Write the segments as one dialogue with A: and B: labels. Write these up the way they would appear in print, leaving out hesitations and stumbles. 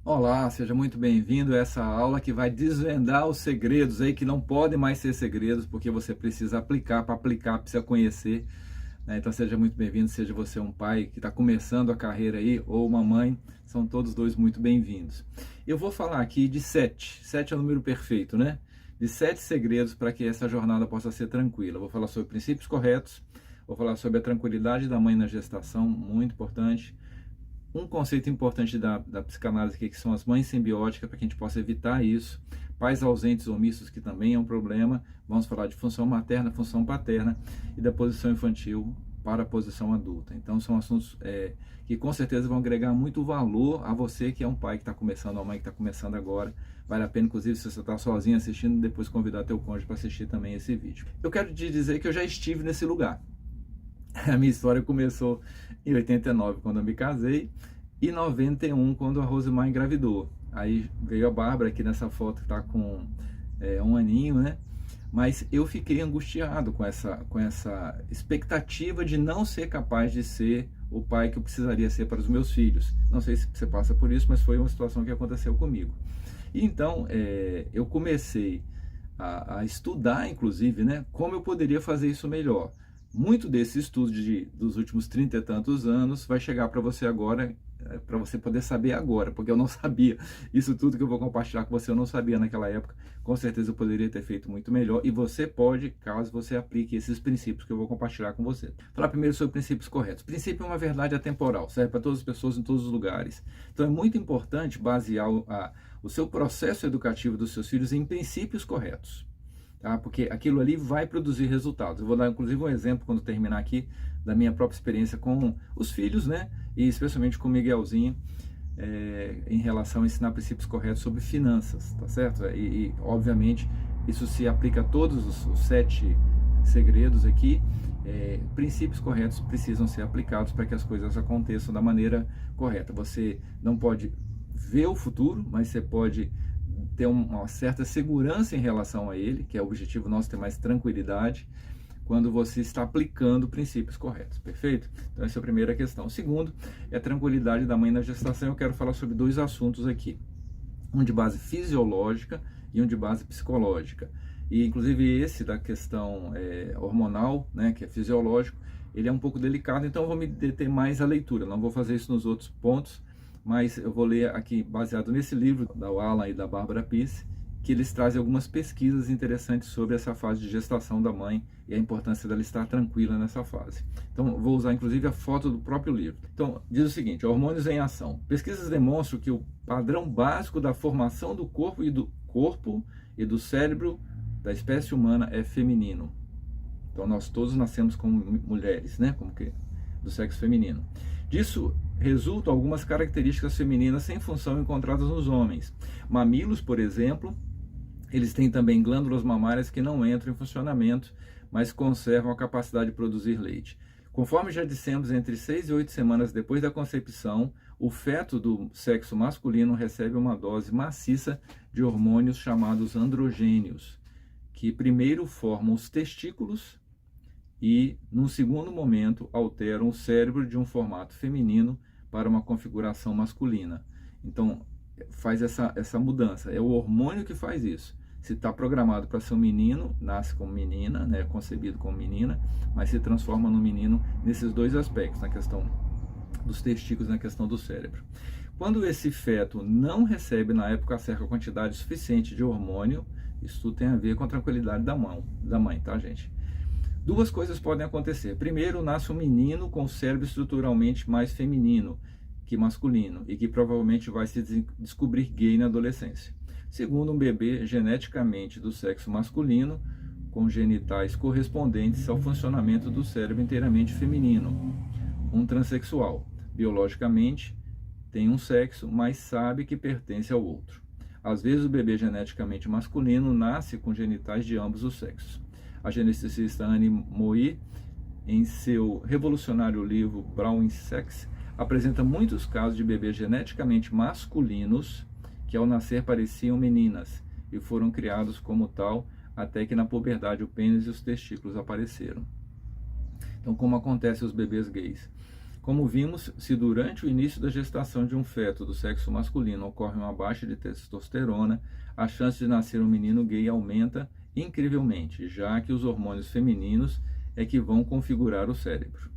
A: Olá, seja muito bem-vindo a essa aula que vai desvendar os segredos aí que não podem mais ser segredos, porque você precisa aplicar, para aplicar precisa conhecer, né? Então seja muito bem-vindo, seja você um pai que está começando a carreira aí, ou uma mãe, são todos dois muito bem-vindos. Eu vou falar aqui de sete é o número perfeito, né? De 7 segredos para que essa jornada possa ser tranquila. Vou falar sobre princípios corretos, vou falar sobre a tranquilidade da mãe na gestação, muito importante. Um conceito importante da psicanálise aqui, que são as mães simbióticas, para que a gente possa evitar isso. Pais ausentes omissos, que também é um problema. Vamos falar de função materna, função paterna e da posição infantil para a posição adulta. Então são assuntos que com certeza vão agregar muito valor a você que é um pai que está começando, uma mãe que está começando agora. Vale a pena, inclusive, se você está sozinho assistindo, depois convidar teu cônjuge para assistir também esse vídeo. Eu quero te dizer que eu já estive nesse lugar. A minha história começou em 89, quando eu me casei, e 91, quando a Rosemar engravidou. Aí veio a Bárbara aqui nessa foto, que está com 1 aninho, né? Mas eu fiquei angustiado com essa expectativa de não ser capaz de ser o pai que eu precisaria ser para os meus filhos. Não sei se você passa por isso, mas foi uma situação que aconteceu comigo. E então, eu comecei a estudar, inclusive, né, como eu poderia fazer isso melhor. Muito desse estudo dos últimos 30 e tantos anos vai chegar para você agora, para você poder saber agora, porque eu não sabia. Isso tudo que eu vou compartilhar com você eu não sabia naquela época. Com certeza eu poderia ter feito muito melhor, e você pode, caso você aplique esses princípios que eu vou compartilhar com você. Vou falar primeiro sobre princípios corretos. Princípio é uma verdade atemporal, serve para todas as pessoas em todos os lugares. Então é muito importante basear o seu processo educativo dos seus filhos em princípios corretos. Tá? Porque aquilo ali vai produzir resultados. Eu vou dar inclusive um exemplo quando terminar aqui da minha própria experiência com os filhos, né? E especialmente com o Miguelzinho, em relação a ensinar princípios corretos sobre finanças, tá certo? Obviamente isso se aplica a todos os 7 segredos aqui. Princípios corretos precisam ser aplicados para que as coisas aconteçam da maneira correta. Você não pode ver o futuro, mas você pode ter uma certa segurança em relação a ele, que é o objetivo nosso, ter mais tranquilidade, quando você está aplicando princípios corretos, perfeito? Então essa é a primeira questão. O segundo é a tranquilidade da mãe na gestação. Eu quero falar sobre 2 assuntos aqui, um de base fisiológica e um de base psicológica. E inclusive esse da questão hormonal, né, que é fisiológico, ele é um pouco delicado, então eu vou me deter mais à leitura, não vou fazer isso nos outros pontos, mas eu vou ler aqui, baseado nesse livro da Alan e da Bárbara Pisse, que eles trazem algumas pesquisas interessantes sobre essa fase de gestação da mãe e a importância dela estar tranquila nessa fase. Então, vou usar inclusive a foto do próprio livro. Então, diz o seguinte: hormônios em ação. Pesquisas demonstram que o padrão básico da formação do corpo e do cérebro da espécie humana é feminino. Então, nós todos nascemos como mulheres, né? Como que do sexo feminino. Disso resultam algumas características femininas sem função encontradas nos homens. Mamilos, por exemplo, eles têm também glândulas mamárias que não entram em funcionamento, mas conservam a capacidade de produzir leite. Conforme já dissemos, entre 6 e 8 semanas depois da concepção, o feto do sexo masculino recebe uma dose maciça de hormônios chamados androgênios, que primeiro formam os testículos e, num segundo momento, alteram o cérebro de um formato feminino para uma configuração masculina. Então, faz essa mudança. É o hormônio que faz isso. Se está programado para ser um menino, nasce como menina, né, concebido como menina, mas se transforma no menino nesses 2 aspectos, na questão dos testículos e na questão do cérebro. Quando esse feto não recebe, na época certa, a quantidade suficiente de hormônio, isso tudo tem a ver com a tranquilidade da mãe, tá, gente? 2 coisas podem acontecer. Primeiro, nasce um menino com o cérebro estruturalmente mais feminino que masculino e que provavelmente vai se descobrir gay na adolescência. Segundo, um bebê geneticamente do sexo masculino, com genitais correspondentes ao funcionamento do cérebro inteiramente feminino. Um transexual, biologicamente, tem um sexo, mas sabe que pertence ao outro. Às vezes, o bebê geneticamente masculino nasce com genitais de ambos os sexos. A geneticista Anne Moy, em seu revolucionário livro Brown in Sex, apresenta muitos casos de bebês geneticamente masculinos que ao nascer pareciam meninas e foram criados como tal até que na puberdade o pênis e os testículos apareceram. Então, como acontece aos bebês gays? Como vimos, se durante o início da gestação de um feto do sexo masculino ocorre uma baixa de testosterona, a chance de nascer um menino gay aumenta incrivelmente, já que os hormônios femininos é que vão configurar o cérebro.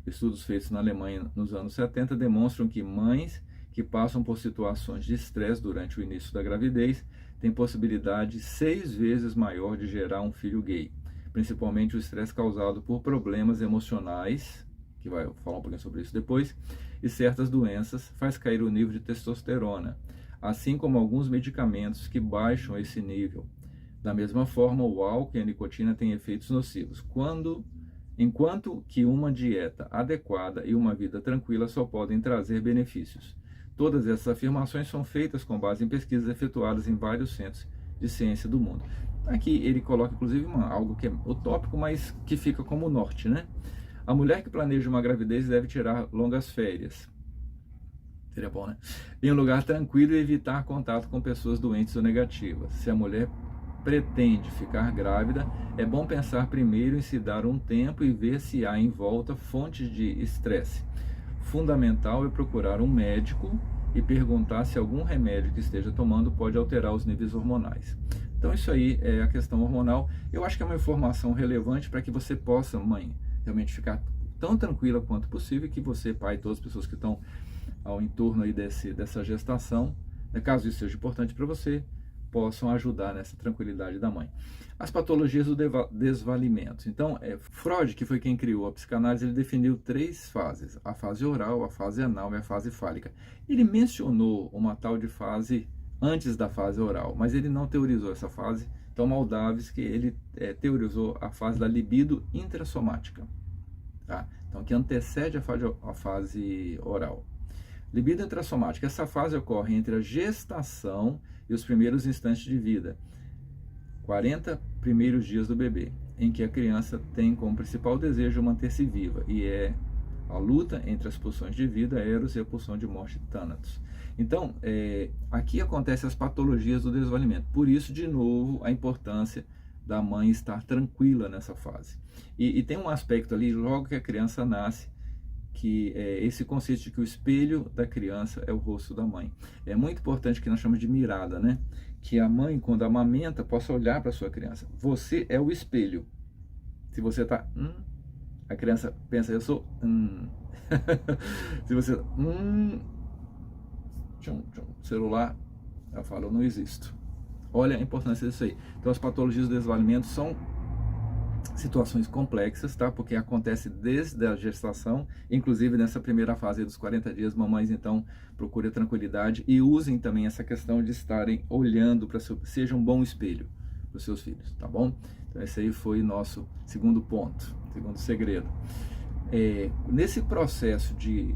A: Estudos feitos na Alemanha nos anos 70 demonstram que mães que passam por situações de estresse durante o início da gravidez têm possibilidade 6 vezes maior de gerar um filho gay, principalmente o estresse causado por problemas emocionais, que vai falar um pouquinho sobre isso depois, e certas doenças faz cair o nível de testosterona, assim como alguns medicamentos que baixam esse nível. Da mesma forma, o álcool e a nicotina têm efeitos nocivos, enquanto que uma dieta adequada e uma vida tranquila só podem trazer benefícios. Todas essas afirmações são feitas com base em pesquisas efetuadas em vários centros de ciência do mundo. Aqui ele coloca inclusive algo que é utópico, mas que fica como norte, né? A mulher que planeja uma gravidez deve tirar longas férias. Seria bom, né? Em um lugar tranquilo e evitar contato com pessoas doentes ou negativas. Se a mulher pretende ficar grávida, é bom pensar primeiro em se dar um tempo e ver se há em volta fontes de estresse. Fundamental é procurar um médico e perguntar se algum remédio que esteja tomando pode alterar os níveis hormonais. Então isso aí é a questão hormonal. Eu acho que é uma informação relevante para que você possa, mãe, realmente ficar tão tranquila quanto possível, que você, pai, todas as pessoas que estão ao entorno aí dessa gestação, caso isso seja importante para você, possam ajudar nessa tranquilidade da mãe. As patologias do desvalimento. Então, Freud, que foi quem criou a psicanálise, ele definiu 3 fases: a fase oral, a fase anal e a fase fálica. Ele mencionou uma tal de fase antes da fase oral, mas ele não teorizou essa fase. Então, Maldavis, que ele teorizou a fase da libido intrassomática, tá? Então, que antecede a fase oral. Libido intrassomática, essa fase ocorre entre a gestação e os primeiros instantes de vida, 40 primeiros dias do bebê, em que a criança tem como principal desejo manter-se viva, e é a luta entre as pulsões de vida, Eros, e a pulsão de morte, Thanatos. Então, aqui acontecem as patologias do desvalimento. Por isso, de novo, a importância da mãe estar tranquila nessa fase. E tem um aspecto ali, logo que a criança nasce, que é esse conceito de que o espelho da criança é o rosto da mãe. É muito importante, que nós chamamos de mirada, né? Que a mãe, quando amamenta, possa olhar para a sua criança. Você é o espelho. Se você está... a criança pensa, eu sou... Se você... celular, ela fala, eu não existo. Olha a importância disso aí. Então, as patologias do desvalimento são situações complexas, tá? Porque acontece desde a gestação, inclusive nessa primeira fase dos 40 dias, mamães, então, procurem tranquilidade e usem também essa questão de estarem olhando para seja um bom espelho para os seus filhos, tá bom? Então, esse aí foi nosso segundo ponto, segundo segredo. Nesse processo de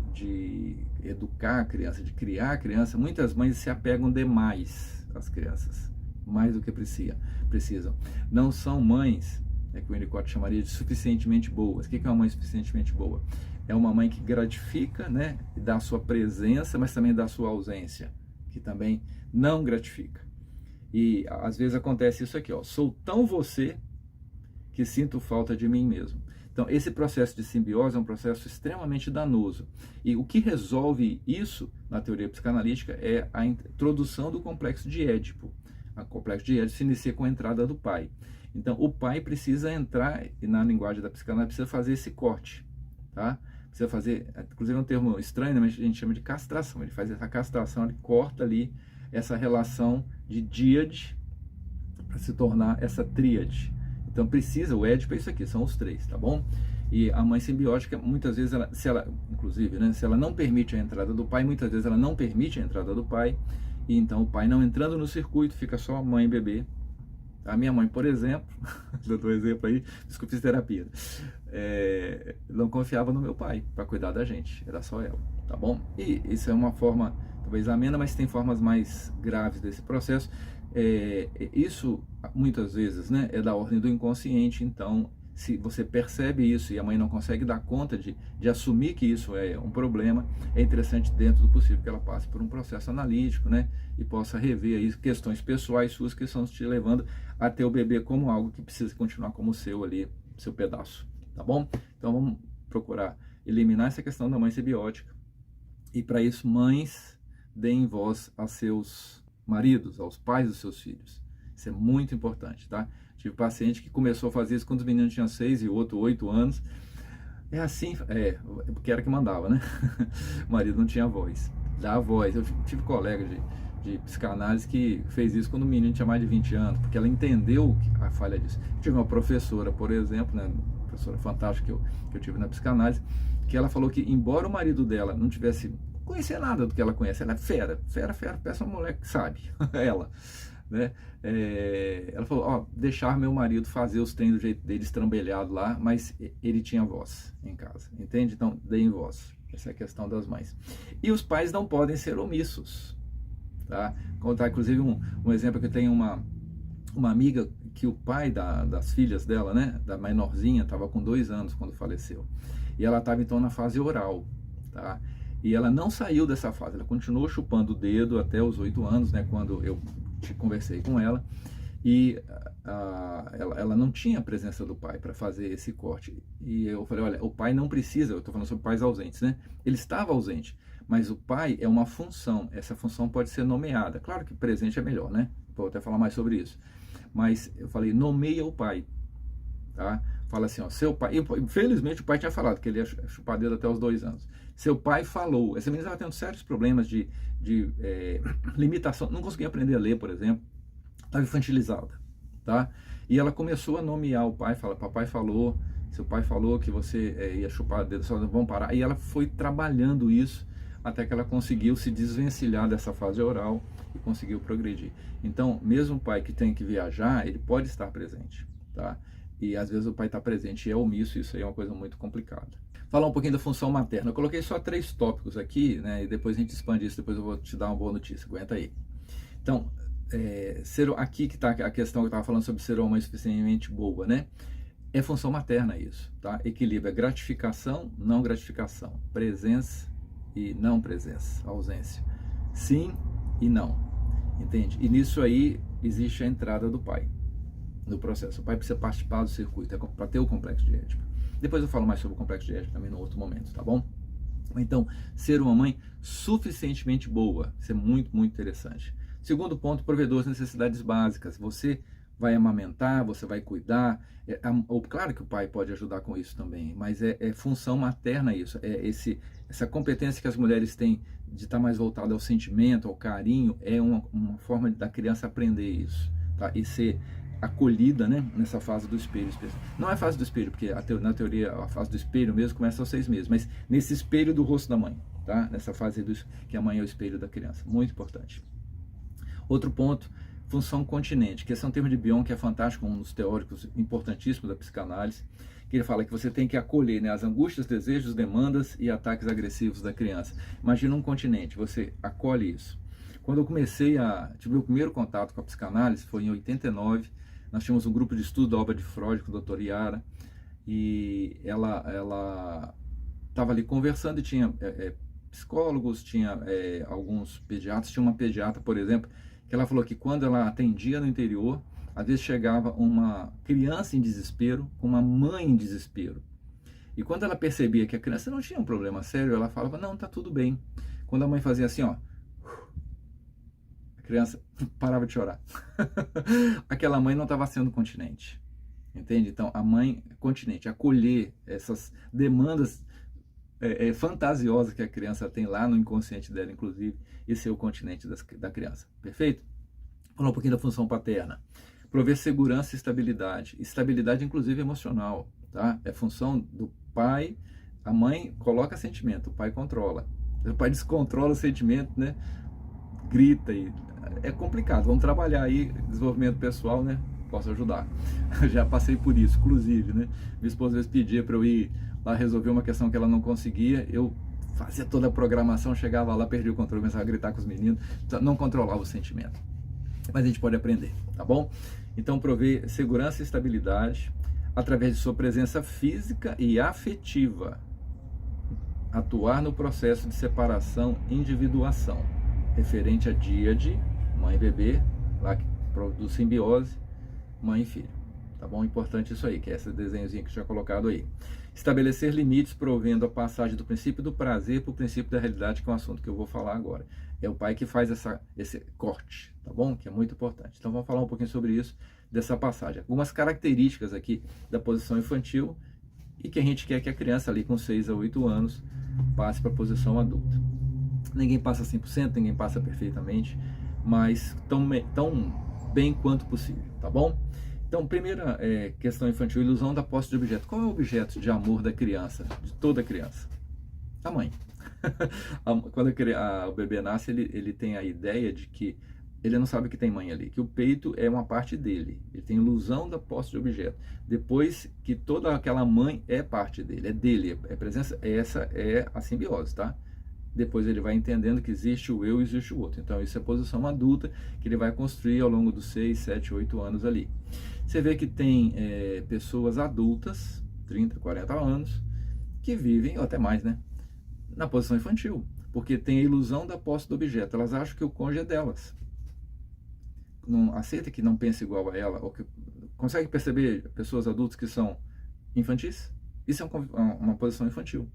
A: educar a criança, de criar a criança, muitas mães se apegam demais às crianças, mais do que precisam. Não são mães, que o Winnicott chamaria de suficientemente boas. O que é uma mãe suficientemente boa? É uma mãe que gratifica, né, e dá a sua presença, mas também dá a sua ausência, que também não gratifica. E às vezes acontece isso aqui, ó, sou tão você que sinto falta de mim mesmo. Então, esse processo de simbiose é um processo extremamente danoso. E o que resolve isso, na teoria psicanalítica, é a introdução do complexo de Édipo. O complexo de Édipo se inicia com a entrada do pai. Então, o pai precisa entrar, e na linguagem da psicanálise, precisa fazer esse corte, tá? Precisa fazer, inclusive é um termo estranho, né? Mas a gente chama de castração. Ele faz essa castração, ele corta ali essa relação de díade para se tornar essa tríade. Então, precisa, o Édipo é isso aqui, são os 3, tá bom? E a mãe simbiótica, muitas vezes, inclusive, né? Se ela não permite a entrada do pai, muitas vezes ela não permite a entrada do pai, e então o pai não entrando no circuito, fica só a mãe e bebê. A minha mãe, por exemplo, eu dou um exemplo aí, desculpa, fiz terapia, não confiava no meu pai para cuidar da gente, era só ela, tá bom? E isso é uma forma, talvez amena, mas tem formas mais graves desse processo. Isso, muitas vezes, né, é da ordem do inconsciente. Então, se você percebe isso e a mãe não consegue dar conta de assumir que isso é um problema, é interessante, dentro do possível, que ela passe por um processo analítico, né, e possa rever aí questões pessoais suas que estão te levando a ter o bebê como algo que precisa continuar como seu ali, seu pedaço, tá bom? Então vamos procurar eliminar essa questão da mãe ser biótica. E para isso, mães, deem voz a seus maridos, aos pais dos seus filhos. Isso é muito importante, tá? Tive paciente que começou a fazer isso quando os meninos tinham 6 e o outro 8 anos. É assim, porque era que mandava, né? O marido não tinha voz. Dá a voz. Eu tive colega de psicanálise que fez isso quando o menino tinha mais de 20 anos, porque ela entendeu a falha disso. Eu tive uma professora, por exemplo, né, uma professora fantástica que eu tive na psicanálise, que ela falou que, embora o marido dela não tivesse conhecer nada do que ela conhece, ela é fera, peça uma mulher que sabe, ela, né? Ela falou, ó, deixar meu marido fazer os treinos do jeito dele, estrambelhado lá, mas ele tinha voz em casa, entende? Então, deem voz. Essa é a questão das mães. E os pais não podem ser omissos, tá? Vou contar, inclusive, um exemplo que eu tenho uma amiga que o pai das filhas dela, né, da menorzinha, estava com 2 anos quando faleceu. E ela estava, então, na fase oral, tá? E ela não saiu dessa fase, ela continuou chupando o dedo até os 8 anos, né, quando eu conversei com ela, e ela não tinha a presença do pai para fazer esse corte. E eu falei, olha, o pai não precisa, eu estou falando sobre pais ausentes, né? Ele estava ausente, mas o pai é uma função, essa função pode ser nomeada. Claro que presente é melhor, né? Vou até falar mais sobre isso. Mas eu falei, nomeia o pai, tá? Fala assim, ó, seu pai, infelizmente o pai tinha falado que ele ia chupar dedo até os 2 anos. Seu pai falou, essa menina estava tendo sérios problemas de limitação, não conseguia aprender a ler, por exemplo, estava infantilizada, tá? E ela começou a nomear o pai, fala, papai falou, seu pai falou que você ia chupar dedo, só vamos parar. E ela foi trabalhando isso até que ela conseguiu se desvencilhar dessa fase oral e conseguiu progredir. Então, mesmo o pai que tem que viajar, ele pode estar presente, tá? E às vezes o pai está presente e é omisso, isso aí é uma coisa muito complicada. Falar um pouquinho da função materna. Eu coloquei só 3 tópicos aqui, né? E depois a gente expande isso, depois eu vou te dar uma boa notícia, aguenta aí. Então, aqui que está a questão que eu estava falando sobre ser uma mãe suficientemente boa, né? É função materna isso, tá? Equilíbrio é gratificação, não gratificação, presença e não presença, ausência, sim e não, entende? E nisso aí existe a entrada do pai no processo. O pai precisa participar do circuito para ter o complexo de Édipo. Depois eu falo mais sobre o complexo de Édipo também no outro momento, tá bom? Então, ser uma mãe suficientemente boa, isso é muito, muito interessante. Segundo ponto, provedor de necessidades básicas. Você vai amamentar, você vai cuidar. Claro que o pai pode ajudar com isso também, mas é função materna isso. Essa competência que as mulheres têm de estar mais voltada ao sentimento, ao carinho, é uma forma da criança aprender isso, tá? E ser acolhida, né, nessa fase do espelho. Não é a fase do espelho, porque na teoria a fase do espelho mesmo começa aos 6 meses, mas nesse espelho do rosto da mãe, tá? Nessa fase que a mãe é o espelho da criança. Muito importante. Outro ponto, função continente, que esse é um termo de Bion que é fantástico, um dos teóricos importantíssimos da psicanálise, que ele fala que você tem que acolher, né, as angústias, desejos, demandas e ataques agressivos da criança. Imagina um continente, você acolhe isso. Quando eu tive o primeiro contato com a psicanálise, foi em 89, nós tínhamos um grupo de estudo da obra de Freud com a doutora Yara, e ela estava ali conversando e tinha psicólogos, tinha alguns pediatras, tinha uma pediatra, por exemplo, que ela falou que quando ela atendia no interior, às vezes chegava uma criança em desespero com uma mãe em desespero. E quando ela percebia que a criança não tinha um problema sério, ela falava, não, tá tudo bem. Quando a mãe fazia assim, ó, a criança parava de chorar. Aquela mãe não estava sendo continente, entende? Então, a mãe continente, acolher essas demandas fantasiosas que a criança tem lá no inconsciente dela, inclusive, e ser o continente da criança. Perfeito? Falar um pouquinho da função paterna. Prover segurança e estabilidade. Estabilidade, inclusive, emocional, tá? É função do pai. A mãe coloca sentimento, o pai controla. O pai descontrola o sentimento, né? Grita e... É complicado. Vamos trabalhar aí, desenvolvimento pessoal, né? Posso ajudar. Já passei por isso, inclusive, né? Minha esposa às vezes pedia para eu ir lá resolver uma questão que ela não conseguia, eu fazia toda a programação, chegava lá, perdia o controle, começava a gritar com os meninos, não controlava o sentimento. Mas a gente pode aprender, tá bom? Então, prover segurança e estabilidade através de sua presença física e afetiva. Atuar no processo de separação, individuação, referente a díade, mãe e bebê, lá que produz simbiose, mãe e filho. tá bom? Importante isso aí, que é esse desenhozinho que eu tinha colocado aí. Estabelecer limites provendo a passagem do princípio do prazer para o princípio da realidade, que é um assunto que eu vou falar agora. É o pai que faz esse corte, tá bom? Que é muito importante. Então vamos falar um pouquinho sobre isso, dessa passagem. Algumas características aqui da posição infantil e que a gente quer que a criança ali com 6 a 8 anos passe para a posição adulta. Ninguém passa 100%, ninguém passa perfeitamente, mas tão bem quanto possível, tá bom? Então, primeira questão infantil, ilusão da posse de objeto. Qual é o objeto de amor da criança, de toda criança? A mãe. Quando o bebê nasce, ele tem a ideia de que ele não sabe que tem mãe ali, que o peito é uma parte dele. Ele tem ilusão da posse de objeto. Depois que toda aquela mãe é parte dele, é dele, é presença, essa é a simbiose, tá? Depois ele vai entendendo que existe o eu e existe o outro. Então isso é a posição adulta que ele vai construir ao longo dos 6, 7, 8 anos ali. Você vê que tem pessoas adultas, 30, 40 anos, que vivem, ou até mais, né? Na posição infantil, porque tem a ilusão da posse do objeto. Elas acham que o cônjuge é delas. Não aceita que não pensa igual a ela, ou que consegue perceber pessoas adultas que são infantis? Isso é uma posição infantil,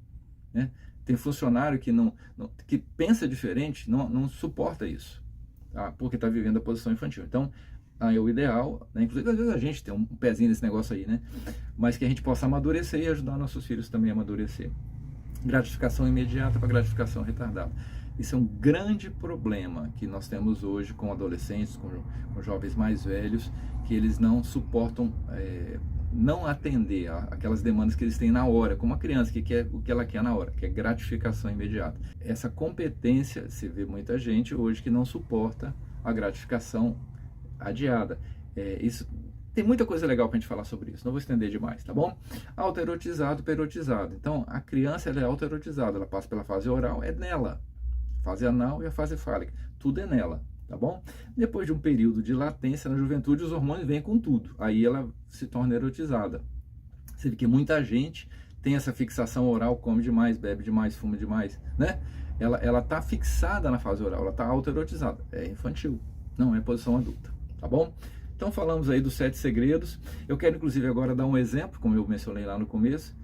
A: né? Tem funcionário que pensa diferente, não suporta isso, tá? Porque está vivendo a posição infantil. Então, é o ideal, né? Inclusive às vezes a gente tem um pezinho nesse negócio aí, né? Mas que a gente possa amadurecer e ajudar nossos filhos também a amadurecer. Gratificação imediata para gratificação retardada. Isso é um grande problema que nós temos hoje com adolescentes, com jovens mais velhos, que eles não suportam não atender aquelas demandas que eles têm na hora, como a criança que quer o que ela quer na hora, que é gratificação imediata. Essa competência, se vê muita gente hoje que não suporta a gratificação adiada. Isso tem muita coisa legal para a gente falar sobre isso, não vou estender demais, tá bom? Autoerotizado, perotizado. Então, a criança ela é autoerotizada, ela passa pela fase oral, é nela. Fase anal e a fase fálica, tudo é nela, tá bom? Depois de um período de latência na juventude, os hormônios vêm com tudo, aí ela se torna erotizada. Você vê que muita gente tem essa fixação oral, come demais, bebe demais, fuma demais, né? Ela tá fixada na fase oral, ela tá autoerotizada, é infantil, não é posição adulta, tá bom? Então falamos aí dos 7 segredos, eu quero inclusive agora dar um exemplo, como eu mencionei lá no começo,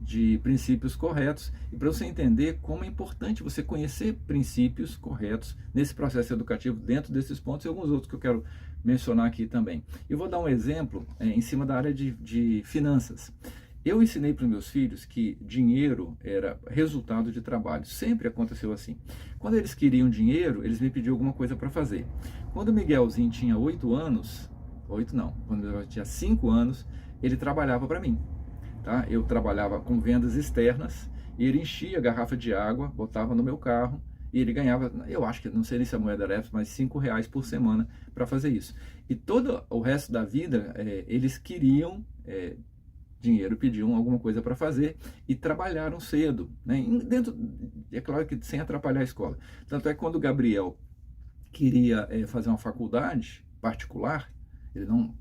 A: de princípios corretos, e para você entender como é importante você conhecer princípios corretos nesse processo educativo dentro desses pontos e alguns outros que eu quero mencionar aqui também. Eu vou dar um exemplo em cima da área de finanças. Eu ensinei para os meus filhos que dinheiro era resultado de trabalho, sempre aconteceu assim. Quando eles queriam dinheiro, eles me pediam alguma coisa para fazer. Quando o Miguelzinho tinha 8 anos, 8 não, quando eu tinha 5 anos, ele trabalhava para mim. Tá? Eu trabalhava com vendas externas e ele enchia a garrafa de água, botava no meu carro e ele ganhava, eu acho que, não sei se a moeda era essa, mas R$5 por semana para fazer isso. E todo o resto da vida eles queriam dinheiro, pediam alguma coisa para fazer e trabalharam cedo, né? Dentro, é claro que sem atrapalhar a escola. Tanto é que quando o Gabriel queria fazer uma faculdade particular, ele não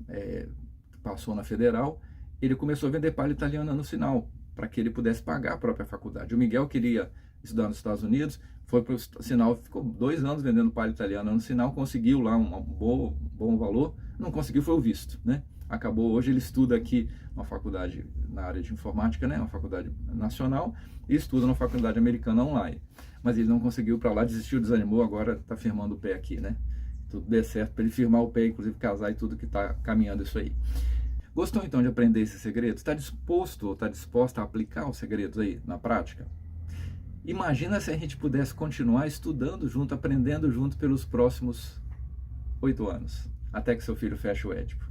A: passou na federal, ele começou a vender palha italiana no sinal, para que ele pudesse pagar a própria faculdade. O Miguel queria estudar nos Estados Unidos, foi para o sinal, ficou 2 anos vendendo palha italiana no sinal, conseguiu lá um bom valor, não conseguiu foi o visto, né? Acabou, hoje ele estuda aqui uma faculdade na área de informática, né? Uma faculdade nacional, e estuda na faculdade americana online. Mas ele não conseguiu para lá, desistiu, desanimou, agora está firmando o pé aqui, né? Tudo dê certo para ele firmar o pé, inclusive casar e tudo que está caminhando isso aí. Gostou então de aprender esses segredos? Está disposto ou está disposta a aplicar os segredos aí na prática? Imagina se a gente pudesse continuar estudando junto, aprendendo junto pelos próximos 8 anos, até que seu filho feche o Édipo.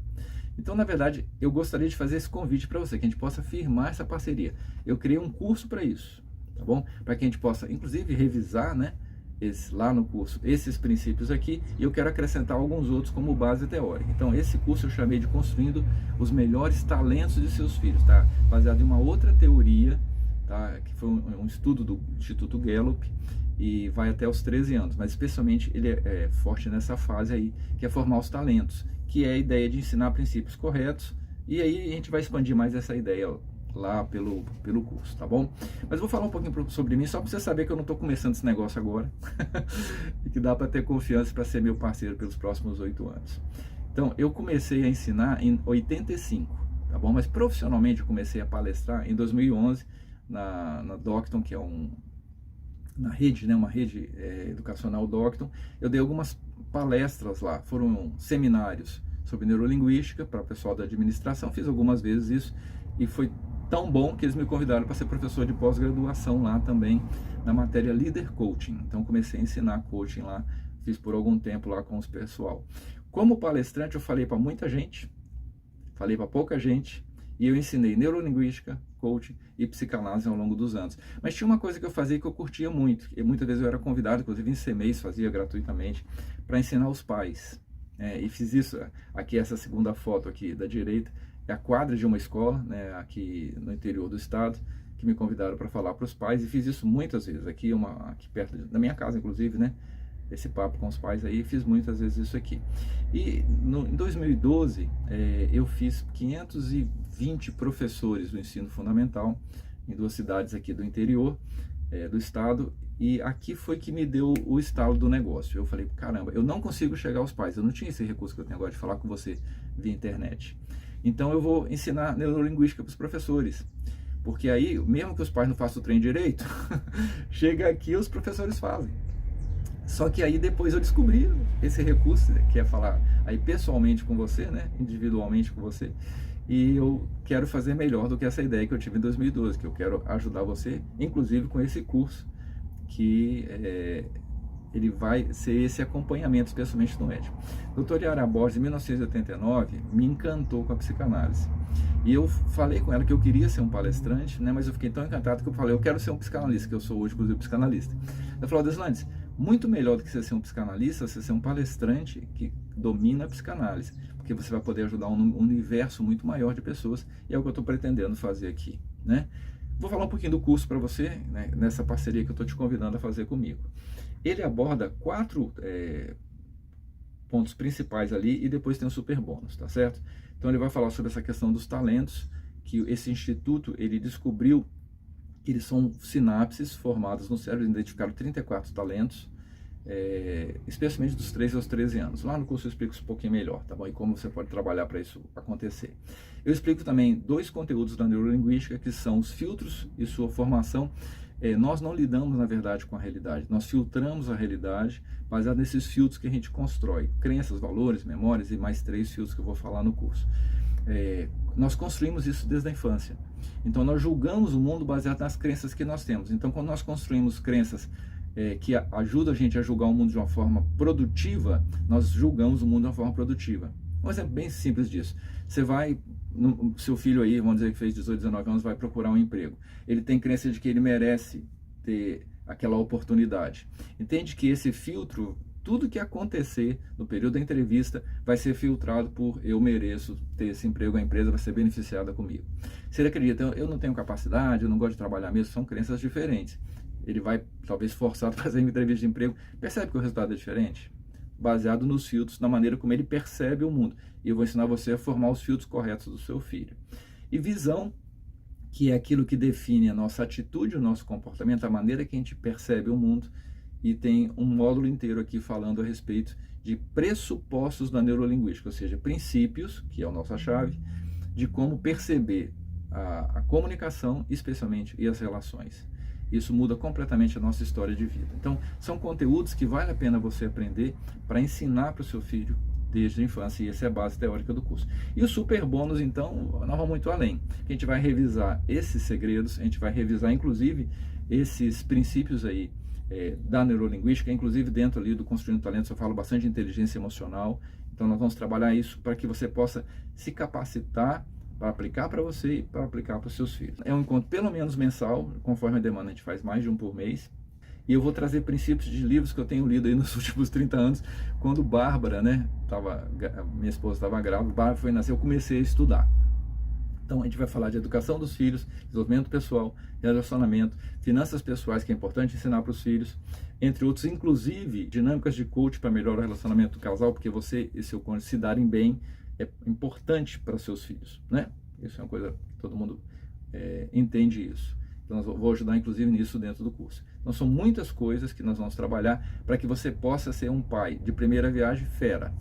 A: Então, na verdade, eu gostaria de fazer esse convite para você, que a gente possa firmar essa parceria. Eu criei um curso para isso, tá bom? Para que a gente possa, inclusive, revisar, né? Lá no curso, esses princípios aqui, e eu quero acrescentar alguns outros como base teórica. Então esse curso eu chamei de Construindo os Melhores Talentos de Seus Filhos, tá? Baseado em uma outra teoria, tá? Que foi um estudo do Instituto Gallup, e vai até os 13 anos, mas especialmente ele é forte nessa fase aí, que é formar os talentos, que é a ideia de ensinar princípios corretos, e aí a gente vai expandir mais essa ideia, ó, lá pelo curso, tá bom? Mas eu vou falar um pouquinho sobre mim, só para você saber que eu não estou começando esse negócio agora e que dá para ter confiança para ser meu parceiro pelos próximos 8 anos. Então, eu comecei a ensinar em 85, tá bom? Mas profissionalmente eu comecei a palestrar em 2011 na Docton, que é na rede, né, uma rede educacional Docton. Eu dei algumas palestras lá, foram seminários sobre neurolinguística para o pessoal da administração, fiz algumas vezes isso e foi tão bom que eles me convidaram para ser professor de pós-graduação lá também na matéria Leader Coaching. Então comecei a ensinar coaching lá, fiz por algum tempo lá com os pessoal. Como palestrante eu falei para muita gente, falei para pouca gente, e eu ensinei neurolinguística, coaching e psicanálise ao longo dos anos. Mas tinha uma coisa que eu fazia que eu curtia muito, e muitas vezes eu era convidado, inclusive em CMEs, fazia gratuitamente, para ensinar os pais. E fiz isso, aqui essa segunda foto aqui da direita, é a quadra de uma escola, né, aqui no interior do estado, que me convidaram para falar para os pais, e fiz isso muitas vezes, aqui perto da minha casa, inclusive, né, esse papo com os pais aí, fiz muitas vezes isso aqui. E em 2012, eu fiz 520 professores do ensino fundamental, em 2 cidades aqui do interior do estado, e aqui foi que me deu o estalo do negócio. Eu falei, caramba, eu não consigo chegar aos pais, eu não tinha esse recurso que eu tenho agora de falar com você via internet. Então eu vou ensinar neurolinguística para os professores, porque aí, mesmo que os pais não façam o trem direito, chega aqui os professores fazem. Só que aí depois eu descobri esse recurso, que é falar aí pessoalmente com você, né, individualmente com você, e eu quero fazer melhor do que essa ideia que eu tive em 2012, que eu quero ajudar você, inclusive com esse curso, que ele vai ser esse acompanhamento, especialmente no médico. Dr. Yara Borges, em 1989, me encantou com a psicanálise. E eu falei com ela que eu queria ser um palestrante, né, mas eu fiquei tão encantado que eu falei, eu quero ser um psicanalista, que eu sou hoje, inclusive, psicanalista. Ela falou, Deslandes, muito melhor do que você ser um psicanalista, você ser um palestrante que domina a psicanálise, porque você vai poder ajudar um universo muito maior de pessoas, e é o que eu estou pretendendo fazer aqui, né? Vou falar um pouquinho do curso para você, né, nessa parceria que eu estou te convidando a fazer comigo. Ele aborda 4 pontos principais ali, e depois tem um super bônus, tá certo? Então ele vai falar sobre essa questão dos talentos, que esse instituto, ele descobriu que eles são sinapses formadas no cérebro, eles identificaram 34 talentos, especialmente dos 3 aos 13 anos. Lá no curso eu explico isso um pouquinho melhor, tá bom? E como você pode trabalhar para isso acontecer. Eu explico também 2 conteúdos da neurolinguística, que são os filtros e sua formação. Nós não lidamos, na verdade, com a realidade, nós filtramos a realidade baseado nesses filtros que a gente constrói, crenças, valores, memórias e mais 3 filtros que eu vou falar no curso. Nós construímos isso desde a infância, então nós julgamos o mundo baseado nas crenças que nós temos. Então quando nós construímos crenças que ajudam a gente a julgar o mundo de uma forma produtiva, nós julgamos o mundo de uma forma produtiva. Um exemplo bem simples disso, você vai, seu filho aí, vamos dizer que fez 18, 19 anos, vai procurar um emprego, ele tem crença de que ele merece ter aquela oportunidade, entende que esse filtro, tudo que acontecer no período da entrevista vai ser filtrado por eu mereço ter esse emprego, a empresa vai ser beneficiada comigo. Se ele acredita, eu não tenho capacidade, eu não gosto de trabalhar mesmo, são crenças diferentes. Ele vai talvez forçado a fazer uma entrevista de emprego, percebe que o resultado é diferente? Baseado nos filtros, na maneira como ele percebe o mundo. E eu vou ensinar você a formar os filtros corretos do seu filho. E visão, que é aquilo que define a nossa atitude, o nosso comportamento, a maneira que a gente percebe o mundo. E tem um módulo inteiro aqui falando a respeito de pressupostos da neurolinguística, ou seja, princípios, que é a nossa chave, de como perceber a comunicação, especialmente, e as relações. Isso muda completamente a nossa história de vida. Então, são conteúdos que vale a pena você aprender para ensinar para o seu filho desde a infância, e essa é a base teórica do curso. E o super bônus, então, nós vamos muito além. A gente vai revisar esses segredos, a gente vai revisar, inclusive, esses princípios aí da neurolinguística, inclusive dentro ali do Construindo Talentos eu falo bastante de inteligência emocional. Então, nós vamos trabalhar isso para que você possa se capacitar para aplicar para você e para aplicar para os seus filhos. É um encontro pelo menos mensal, conforme a demanda a gente faz mais de um por mês. E eu vou trazer princípios de livros que eu tenho lido aí nos últimos 30 anos. Quando Bárbara, né, minha esposa estava grávida, Bárbara foi nascer, eu comecei a estudar. Então a gente vai falar de educação dos filhos, desenvolvimento pessoal, relacionamento, finanças pessoais, que é importante ensinar para os filhos, entre outros, inclusive dinâmicas de coach para melhorar o relacionamento do casal, porque você e seu cônjuge se darem bem é importante para seus filhos, né? Isso é uma coisa que todo mundo entende isso. Então eu vou ajudar inclusive nisso dentro do curso. Então são muitas coisas que nós vamos trabalhar para que você possa ser um pai de primeira viagem fera,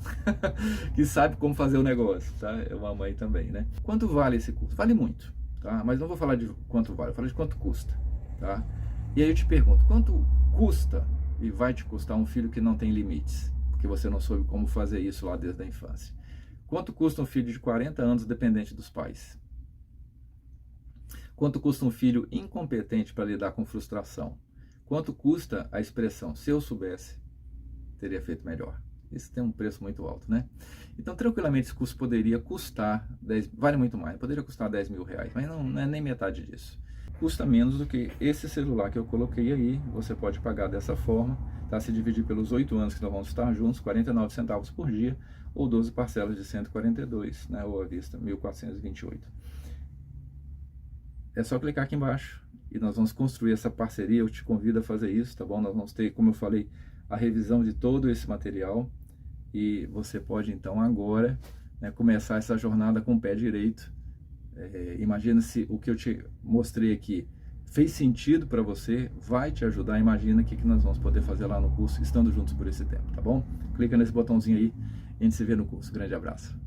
A: que sabe como fazer o negócio, tá? É uma mãe também, né? Quanto vale esse curso? Vale muito, tá? Mas não vou falar de quanto vale, eu vou falar de quanto custa, tá? E aí eu te pergunto, quanto custa e vai te custar um filho que não tem limites? Porque você não soube como fazer isso lá desde a infância. Quanto custa um filho de 40 anos dependente dos pais? Quanto custa um filho incompetente para lidar com frustração? Quanto custa a expressão, se eu soubesse, teria feito melhor? Isso tem um preço muito alto, né? Então, tranquilamente, esse curso poderia custar, vale muito mais, poderia custar 10 mil reais, mas não é nem metade disso. Custa menos do que esse celular que eu coloquei aí, você pode pagar dessa forma, tá? Se dividir pelos 8 anos que nós vamos estar juntos, 49 centavos por dia, ou 12 parcelas de 142, né? Ou à vista, 1.428. É só clicar aqui embaixo e nós vamos construir essa parceria. Eu te convido a fazer isso, tá bom? Nós vamos ter, como eu falei, a revisão de todo esse material e você pode então agora, né, começar essa jornada com o pé direito. Imagina se o que eu te mostrei aqui fez sentido para você, vai te ajudar. Imagina o que nós vamos poder fazer lá no curso, estando juntos por esse tempo, tá bom? Clica nesse botãozinho aí e a gente se vê no curso. Grande abraço.